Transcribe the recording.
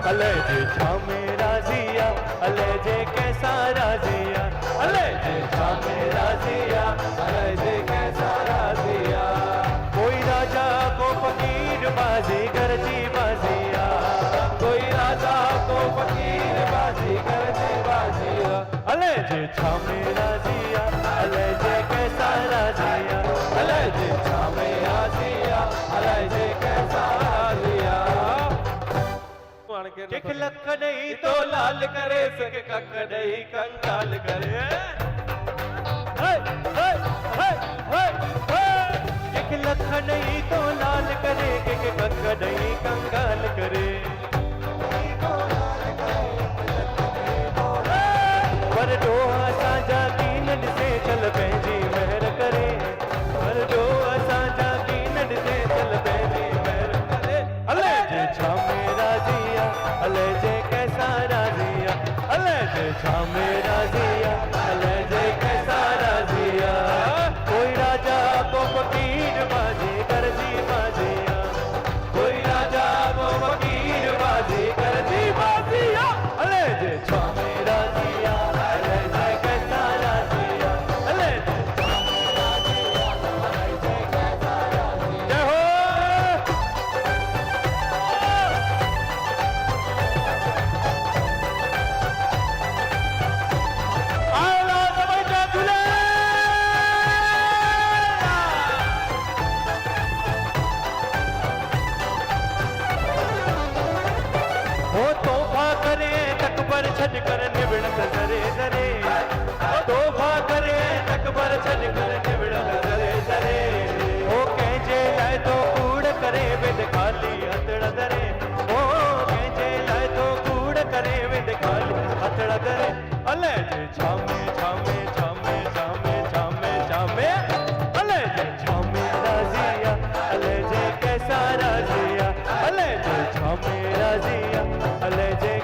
अले जे छामे राजिया, अले जे कैसा राजिया, अले जे छामे राजिया, अले जे कैसा राजिया। कोई राजा को फकीर बाजी करती बाजिया, कोई राजा को फकीर बाजी करती बाजिया। अले जे छामे राजिया, अले जे कैसा राजिया, अले जे छामे राजिया, अले जे कैसा राजिया। किक लख नहीं तो लाल करे, सक कख नहीं कंगाल करे। किक लख नहीं तो लाल करे, किक कख नहीं कंगाल करे। पर डोहा साजा कीनन से चल पंहिंजी महर करे, पर डोहा साजा कीनन से चल पंहिंजी महर करे। अले जे छामे राजिया, अले जे कैसा राजिया, अले जे छामे राजिया, अले जे कैसा राजिया। कोई राजा को फकीर बाजी करती बाजिया, कोई राजा को फकीर बाजी करती बाजिया। अले जे छामे राजिया, अले जे कैसा राजिया, अले जे छामे राजिया, अले जे कैसा राजिया। जय हो। तकबर छड़ कर निबिड़त दरे दरे, तोहफा करे तकबर छड़ कर निबिड़त दरे दरे। ओ कंहिंजे लाइ तो कूड़ करे विद खाली हथड़ दरे, ओ कंहिंजे लाइ तो कूड़ करे विद खाली हथड़ दरे। अले जे छामे छामे छामे छामे छामे छामे, अले जे छामे राजिया, अले जे कैसा राजिया, अले जे छामे राजिया, अले जे